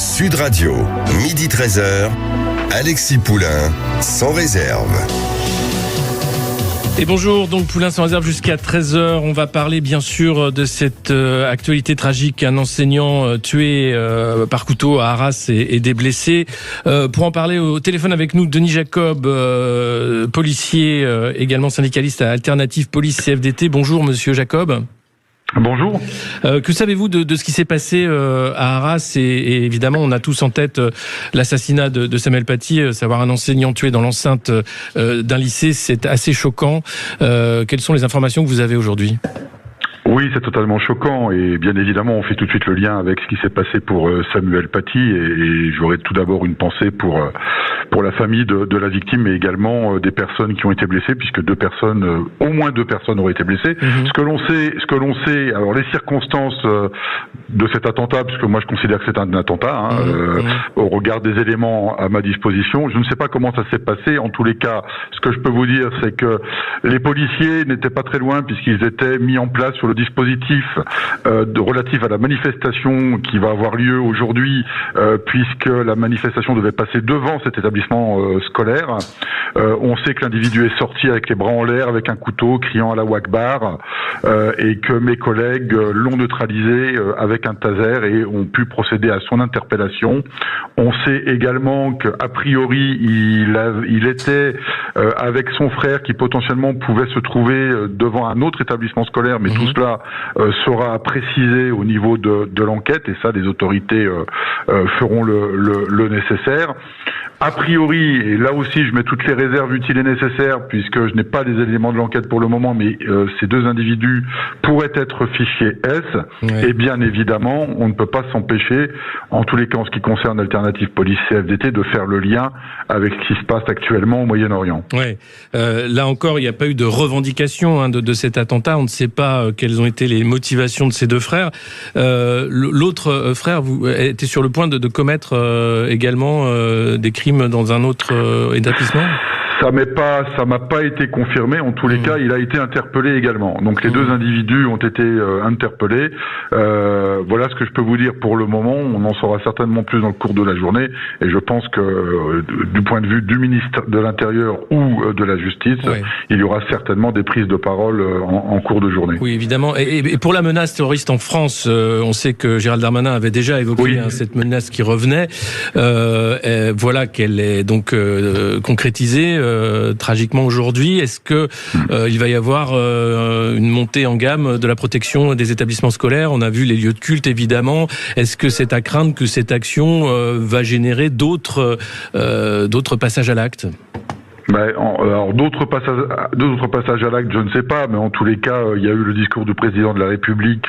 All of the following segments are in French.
Sud Radio, midi 13h, Alexis Poulain, sans réserve. Et bonjour, donc Poulain sans réserve jusqu'à 13h. On va parler bien sûr de cette actualité tragique, un enseignant tué par couteau à Arras et des blessés. Pour en parler au téléphone avec nous, Denis Jacob, policier, également syndicaliste à Alternative Police CFDT. Bonjour Monsieur Jacob. Bonjour. Que savez-vous de ce qui s'est passé à Arras et évidemment, on a tous en tête l'assassinat de Samuel Paty, savoir un enseignant tué dans l'enceinte d'un lycée, c'est assez choquant. Quelles sont les informations que vous avez aujourd'hui ? Oui, c'est totalement choquant et bien évidemment on fait tout de suite le lien avec ce qui s'est passé pour Samuel Paty et j'aurais tout d'abord une pensée pour la famille de la victime mais également des personnes qui ont été blessées puisque au moins deux personnes auraient été blessées. Ce que l'on sait, alors les circonstances de cet attentat, puisque moi je considère que c'est un attentat, au regard des éléments à ma disposition, je ne sais pas comment ça s'est passé. En tous les cas, ce que je peux vous dire, c'est que les policiers n'étaient pas très loin puisqu'ils étaient mis en place sur le dispositif relatif à la manifestation qui va avoir lieu aujourd'hui, puisque la manifestation devait passer devant cet établissement scolaire. On sait que l'individu est sorti avec les bras en l'air, avec un couteau, criant Allahu Akbar, et que mes collègues l'ont neutralisé avec un taser et ont pu procéder à son interpellation. On sait également qu'a priori il était avec son frère qui potentiellement pouvait se trouver devant un autre établissement scolaire, mais tout cela sera précisé au niveau de l'enquête et ça les autorités feront le nécessaire. A priori, et là aussi je mets toutes les réserves utiles et nécessaires puisque je n'ai pas les éléments de l'enquête pour le moment, mais ces deux individus pourraient être fichés S. Oui. Et bien évidemment, on ne peut pas s'empêcher, en tous les cas en ce qui concerne Alternative Police CFDT, de faire le lien avec ce qui se passe actuellement au Moyen-Orient. Ouais. Là encore, il n'y a pas eu de revendication de cet attentat. On ne sait pas quelles ont été les motivations de ces deux frères. L'autre frère était sur le point de commettre également des crimes dans un autre établissement ? Ça m'a pas été confirmé. En tous les cas, il a été interpellé également. Donc les deux individus ont été interpellés. Voilà ce que je peux vous dire pour le moment. On en saura certainement plus dans le cours de la journée. Et je pense que du point de vue du ministre de l'Intérieur ou de la Justice, il y aura certainement des prises de parole en cours de journée. Oui, évidemment. Et pour la menace terroriste en France, on sait que Gérald Darmanin avait déjà évoqué cette menace qui revenait. Voilà qu'elle est donc concrétisée. Tragiquement aujourd'hui, est-ce que il va y avoir une montée en gamme de la protection des établissements scolaires ? On a vu les lieux de culte évidemment. Est-ce que c'est à craindre que cette action va générer d'autres passages à l'acte ? Alors d'autres passages à l'acte, je ne sais pas, mais en tous les cas, il y a eu le discours du président de la République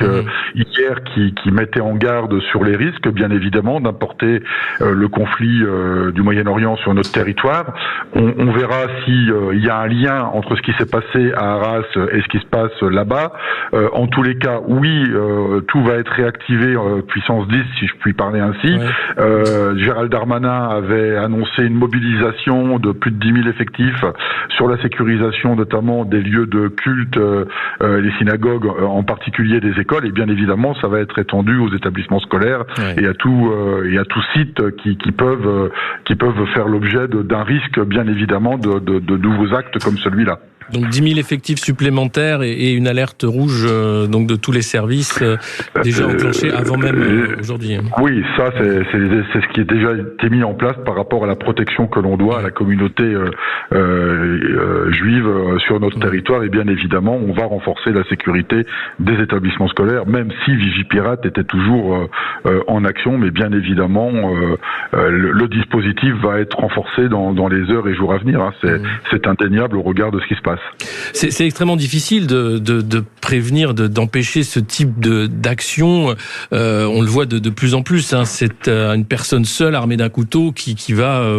hier qui mettait en garde sur les risques, bien évidemment, d'importer le conflit du Moyen-Orient sur notre territoire. On verra si il y a un lien entre ce qui s'est passé à Arras et ce qui se passe là-bas. En tous les cas, oui, tout va être réactivé puissance 10, si je puis parler ainsi. Gérald Darmanin avait annoncé une mobilisation de plus de 10 000 effectifs sur la sécurisation notamment des lieux de culte, les synagogues, en particulier des écoles, et bien évidemment ça va être étendu aux établissements scolaires et à tout site qui peuvent faire l'objet d'un risque bien évidemment de nouveaux actes comme celui-là. Donc 10 000 effectifs supplémentaires et une alerte rouge donc de tous les services déjà enclenchée avant même aujourd'hui. Oui, ça c'est ce qui est déjà été mis en place par rapport à la protection que l'on doit à la communauté juive sur notre territoire et bien évidemment on va renforcer la sécurité des établissements scolaires même si Vigipirate était toujours en action, mais bien évidemment le dispositif va être renforcé dans les heures et jours à venir. C'est indéniable au regard de ce qui se passe. C'est extrêmement difficile de prévenir, d'empêcher ce type d'action. On le voit de plus en plus. C'est une personne seule armée d'un couteau qui va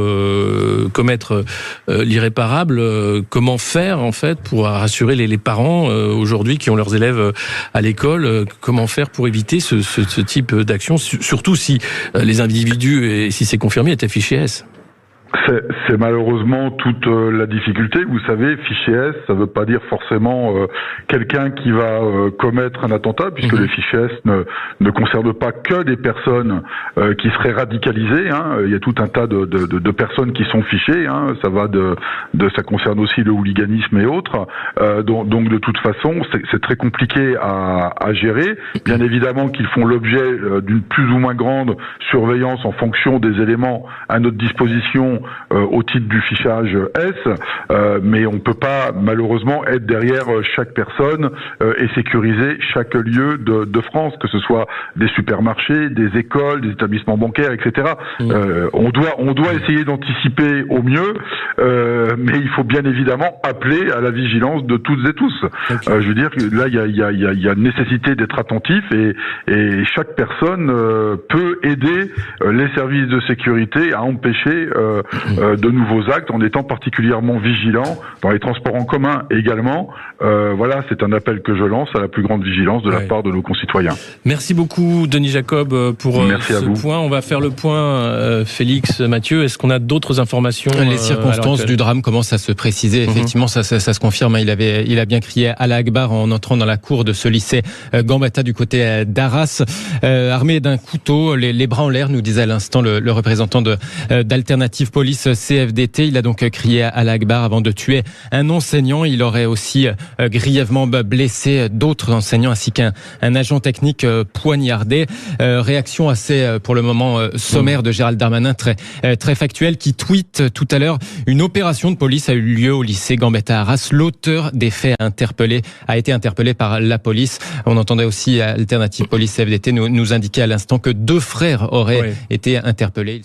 commettre l'irréparable. Comment faire en fait pour rassurer les parents aujourd'hui qui ont leurs élèves à l'école ? Comment faire pour éviter ce type d'action, surtout si les individus, et si c'est confirmé, étaient fichés S ? C'est malheureusement toute la difficulté. Vous savez, fichier S, ça veut pas dire forcément quelqu'un qui va commettre un attentat, puisque les fichiers S ne concernent pas que des personnes qui seraient radicalisées. Hein. Il y a tout un tas de personnes qui sont fichées. Hein. Ça concerne aussi le hooliganisme et autres. Donc de toute façon, c'est très compliqué à gérer. Bien évidemment qu'ils font l'objet d'une plus ou moins grande surveillance en fonction des éléments à notre disposition au titre du fichage S, mais on peut pas malheureusement être derrière chaque personne et sécuriser chaque lieu de France, que ce soit des supermarchés, des écoles, des établissements bancaires, etc. On doit essayer d'anticiper au mieux, mais il faut bien évidemment appeler à la vigilance de toutes et tous. Okay. Je veux dire que là, il y a nécessité d'être attentif et chaque personne peut aider les services de sécurité à empêcher de nouveaux actes en étant particulièrement vigilant dans les transports en commun également. Voilà, c'est un appel que je lance à la plus grande vigilance de la part de nos concitoyens. Merci beaucoup Denis Jacob pour ce point. On va faire le point, Félix, Mathieu. Est-ce qu'on a d'autres informations? Les circonstances du drame commencent à se préciser. Effectivement, ça se confirme. Il a bien crié Allah Akbar en entrant dans la cour de ce lycée Gambetta du côté d'Arras, armé d'un couteau, les bras en l'air, nous disait à l'instant le représentant d'Alternative Police CFDT. Il a donc crié Allah Akbar avant de tuer un enseignant. Il aurait aussi grièvement blessé d'autres enseignants ainsi qu'un agent technique poignardé. Réaction assez, pour le moment, sommaire de Gérald Darmanin, très factuelle, qui tweet tout à l'heure: une opération de police a eu lieu au lycée Gambetta Arras. L'auteur des faits a été interpellé par la police. On entendait aussi Alternative Police CFDT nous indiquer à l'instant que 2 frères auraient été interpellés.